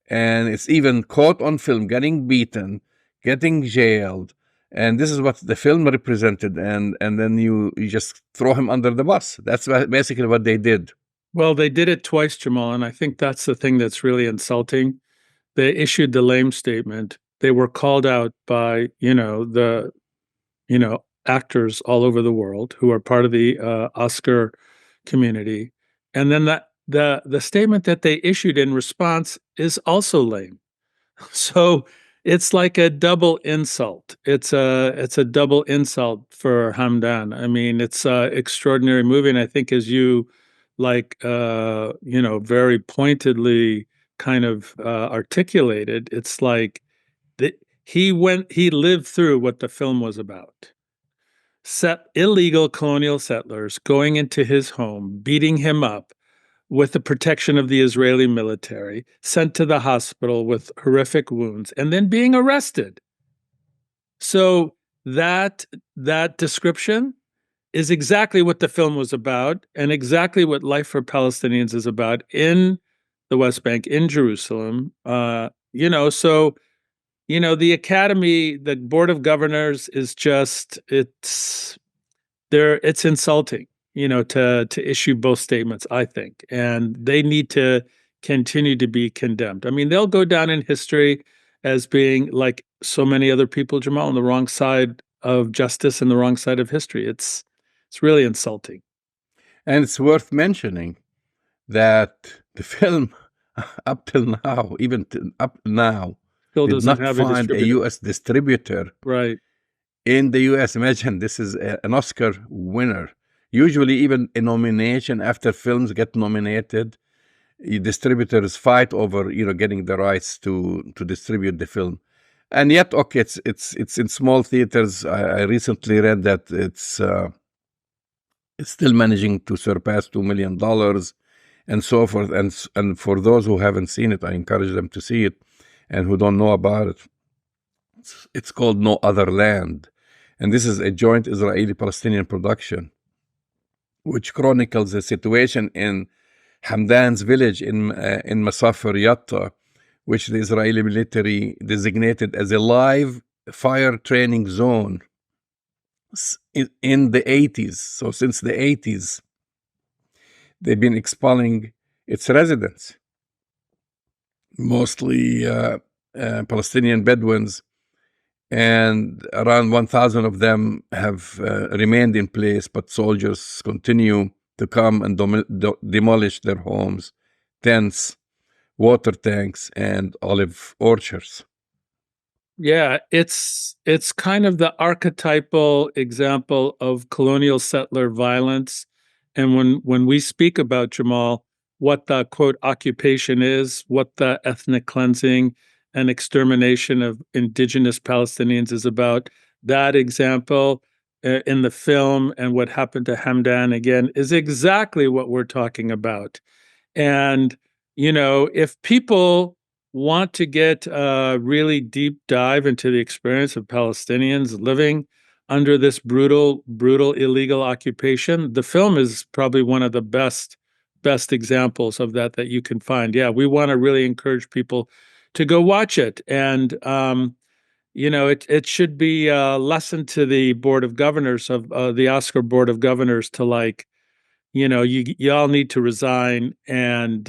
and it's even caught on film, getting beaten, getting jailed, and this is what the film represented, and then you just throw him under the bus. That's basically what they did. Well, they did it twice, Jamal, and I think that's the thing that's really insulting. They issued the lame statement. They were called out by, the, actors all over the world who are part of the Oscar community. And then the statement that they issued in response is also lame. So it's like a double insult. It's a double insult for Hamdan. I mean, it's a extraordinary movie, and I think as you very pointedly kind of articulated, it's like he lived through what the film was about. Illegal colonial settlers going into his home, beating him up, with the protection of the Israeli military, sent to the hospital with horrific wounds, and then being arrested. So that description is exactly what the film was about, and exactly what Life for Palestinians is about in the West Bank, in Jerusalem. The Academy, the Board of Governors is just it's insulting, to issue both statements, I think, and they need to continue to be condemned. I mean, they'll go down in history as being, like so many other people, Jamal, on the wrong side of justice and the wrong side of history. It's really insulting. And it's worth mentioning that the film, up till now, up now, Still did doesn't not have a find a distributor. U.S. distributor. Right. In the U.S., imagine this is an Oscar winner. Usually, even a nomination after films get nominated, distributors fight over getting the rights to distribute the film. And yet, okay, it's in small theaters. I recently read that it's still managing to surpass $2 million, and so forth. And for those who haven't seen it, I encourage them to see it, and who don't know about it. It's called No Other Land, and this is a joint Israeli-Palestinian production, which chronicles the situation in Hamdan's village in Masafer Yatta, which the Israeli military designated as a live fire training zone in the 80s. So since the 80s, they've been expelling its residents, mostly Palestinian Bedouins, and around 1,000 of them have remained in place, but soldiers continue to come and demolish their homes, tents, water tanks, and olive orchards. Yeah, it's kind of the archetypal example of colonial settler violence. And when we speak about, Jamal, what the quote occupation is, what the ethnic cleansing and extermination of indigenous Palestinians is about, that example in the film and what happened to Hamdan again is exactly what we're talking about. And if people want to get a really deep dive into the experience of Palestinians living under this brutal illegal occupation, the film is probably one of the best examples of that you can find. Yeah, we want to really encourage people to go watch it. And it should be a lesson to the Board of Governors of the Oscar Board of Governors to you all need to resign and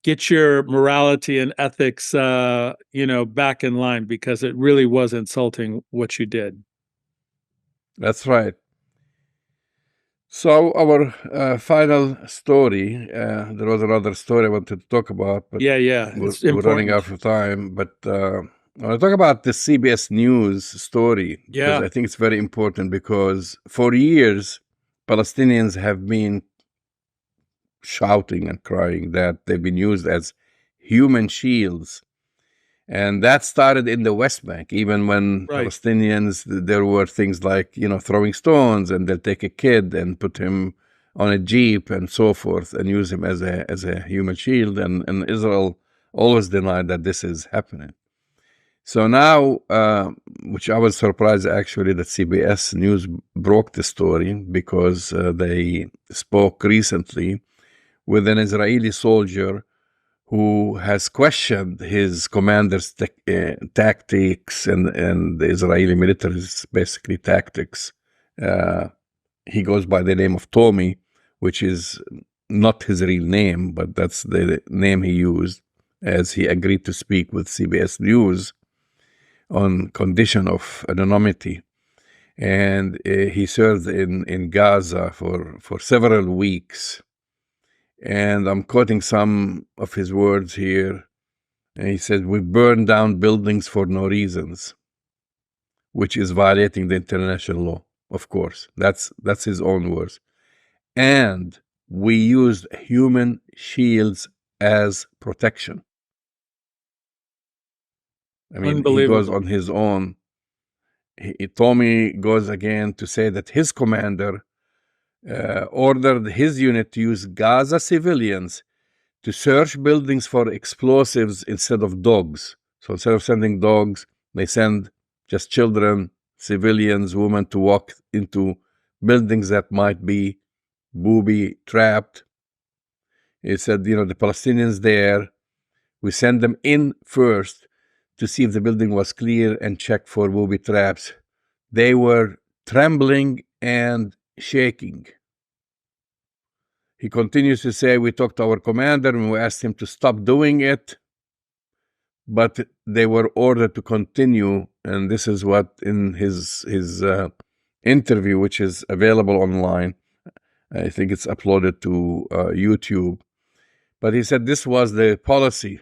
get your morality and ethics back in line, because it really was insulting what you did. That's right. So our final story, there was another story I wanted to talk about, but Yeah, it's we're running out important. of time. But I want to talk about the CBS News story because Yeah, I think it's very important because for years, Palestinians have been shouting and crying that they've been used as human shields. And that started in the West Bank, even when right. Palestinians, there were things like, throwing stones, and they'll take a kid and put him on a jeep and so forth and use him as a human shield. And Israel always denied that this is happening. So now, which I was surprised actually that CBS News broke the story because they spoke recently with an Israeli soldier who has questioned his commander's tactics and the Israeli military's basically tactics. Uh, he goes by the name of Tommy, which is not his real name, but that's the name he used as he agreed to speak with CBS News on condition of anonymity. And he served in Gaza for several weeks. And I'm quoting some of his words here. And he said, "We burn down buildings for no reasons," which is violating the international law, of course. That's his own words. "And we used human shields as protection." I mean, he goes Unbelievable. on his own. Tommy goes again to say that his commander ordered his unit to use Gaza civilians to search buildings for explosives instead of dogs. So instead of sending dogs, they send just children, civilians, women to walk into buildings that might be booby trapped. He said, the Palestinians there, we send them in first to see if the building was clear and check for booby traps. They were trembling and shaking. He continues to say, we talked to our commander and we asked him to stop doing it, but they were ordered to continue. And this is what in his interview, which is available online, I think it's uploaded to YouTube. But he said this was the policy.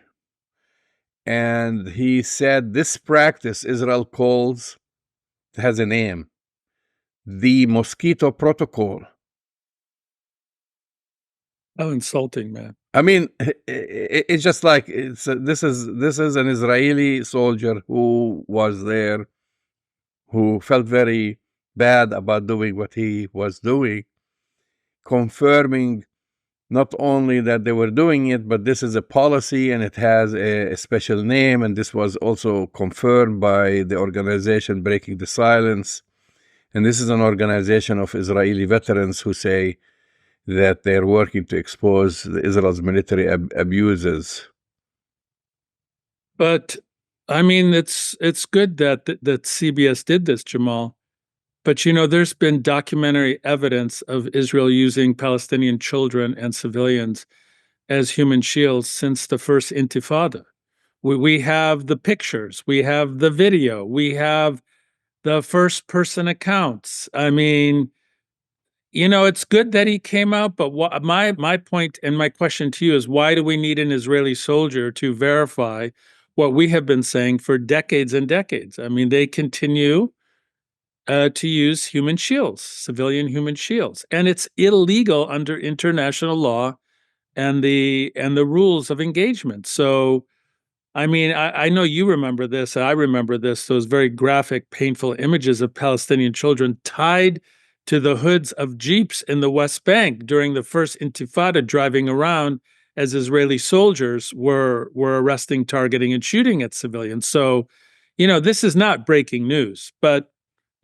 And he said this practice Israel calls, has a name, the Mosquito Protocol. How insulting, man. I mean, it's just like this is an Israeli soldier who was there, who felt very bad about doing what he was doing, confirming not only that they were doing it, but this is a policy and it has a special name. And this was also confirmed by the organization Breaking the Silence. And this is an organization of Israeli veterans who say that they're working to expose Israel's military abuses. But I mean, it's good that CBS did this, Jamal. But there's been documentary evidence of Israel using Palestinian children and civilians as human shields since the first Intifada. We have the pictures, we have the video, we have the first person accounts. I mean, it's good that he came out, but my point and my question to you is, why do we need an Israeli soldier to verify what we have been saying for decades and decades? I mean, they continue to use human shields, civilian human shields, and it's illegal under international law and the rules of engagement. So, I mean, I know you remember this. I remember this. Those very graphic, painful images of Palestinian children tied to the hoods of jeeps in the West Bank during the first Intifada, driving around as Israeli soldiers were arresting, targeting, and shooting at civilians. So, this is not breaking news, but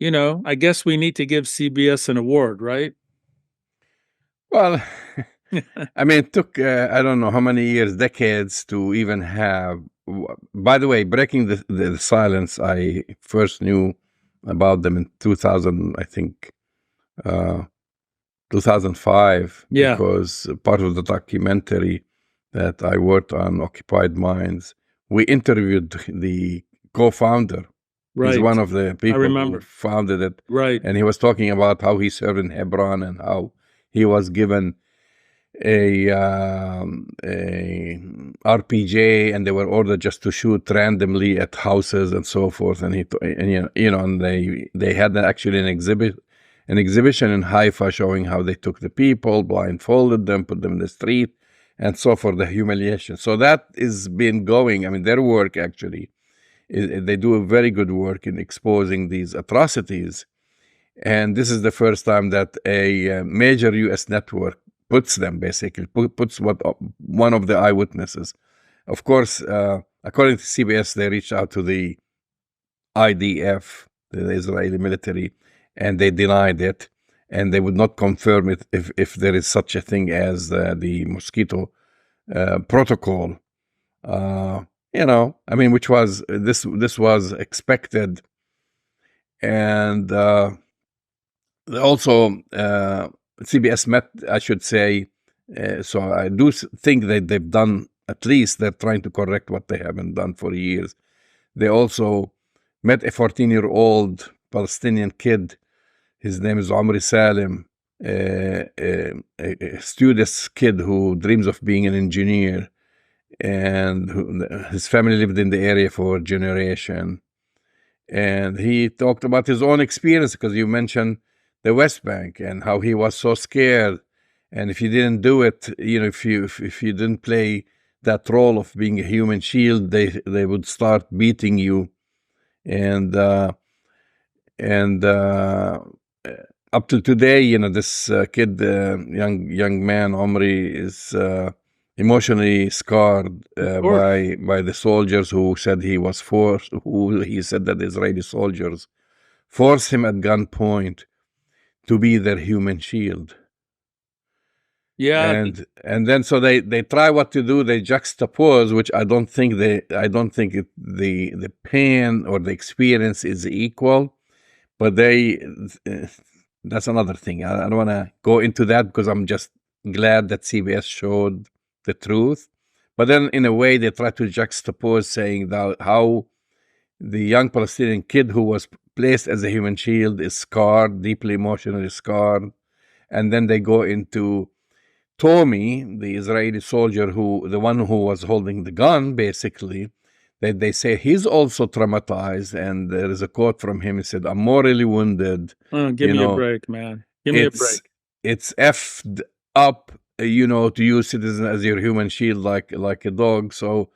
I guess we need to give CBS an award, right? Well, I mean, it took, I don't know how many years, decades to even have. By the way, Breaking the Silence, I first knew about them in 2000, I think, 2005, Yeah, because part of the documentary that I worked on, Occupied Minds, we interviewed the co-founder. He's one right. of the I people who remember. founded it. Right. And he was talking about how he served in Hebron and how he was given a RPG, and they were ordered just to shoot randomly at houses and so forth. And and they had actually an exhibition in Haifa showing how they took the people, blindfolded them, put them in the street, and so forth, the humiliation. So that is been going. I mean, their work actually, they do a very good work in exposing these atrocities. And this is the first time that a major U.S. network puts them, basically, puts one of the eyewitnesses. Of course, according to CBS, they reached out to the IDF, the Israeli military, and they denied it. And they would not confirm it if there is such a thing as the mosquito protocol. I mean, which was, this was expected. And also, CBS met, I should say, so I do think that they've done, at least they're trying to correct what they haven't done for years. They also met a 14-year-old Palestinian kid. His name is Omri Salim, a studious kid who dreams of being an engineer, and his family lived in the area for a generation. And he talked about his own experience, because you mentioned the West Bank and how he was so scared. And if you didn't do it, if you didn't play that role of being a human shield, they would start beating you. And up to today, this kid, young man, Omri, is emotionally scarred by the soldiers who said he was forced. He said that the Israeli soldiers forced him at gunpoint to be their human shield. Yeah. And then so they try what to do. They juxtapose, which I don't think the pain or the experience is equal. But that's another thing. I don't want to go into that, because I'm just glad that CBS showed the truth. But then in a way they try to juxtapose, saying that how the young Palestinian kid who was placed as a human shield is scarred, deeply emotionally scarred. And then they go into Tommy, the Israeli soldier, the one who was holding the gun, basically, that they say he's also traumatized. And there is a quote from him. He said, "I'm morally wounded." Give me a break, man. Give me a break. It's effed up, to use citizen as your human shield, like a dog. So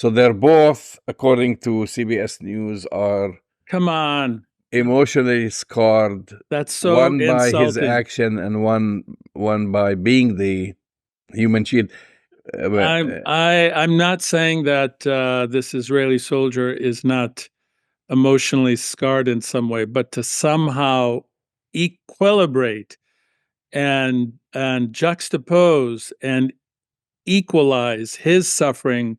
they're both, according to CBS News, are, come on, emotionally scarred. That's so one by insulting. his action, and one by being the human shield. I'm not saying that this Israeli soldier is not emotionally scarred in some way, but to somehow equilibrate and juxtapose and equalize his suffering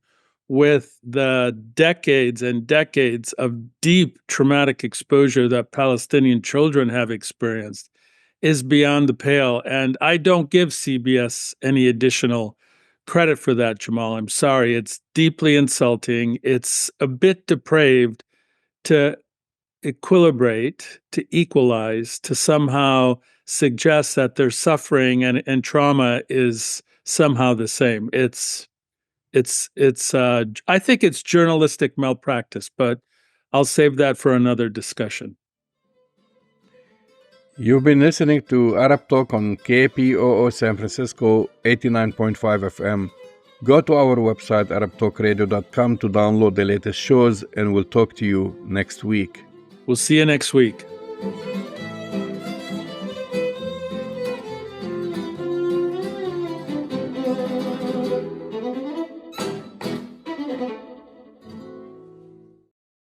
with the decades and decades of deep traumatic exposure that Palestinian children have experienced is beyond the pale. And I don't give CBS any additional credit for that, Jamal. I'm sorry. It's deeply insulting. It's a bit depraved to equilibrate, to equalize, to somehow suggest that their suffering and trauma is somehow the same. I think it's journalistic malpractice, but I'll save that for another discussion. You've been listening to Arab Talk on KPOO San Francisco 89.5 FM. Go to our website, arabtalkradio.com, to download the latest shows, and we'll talk to you next week. We'll see you next week.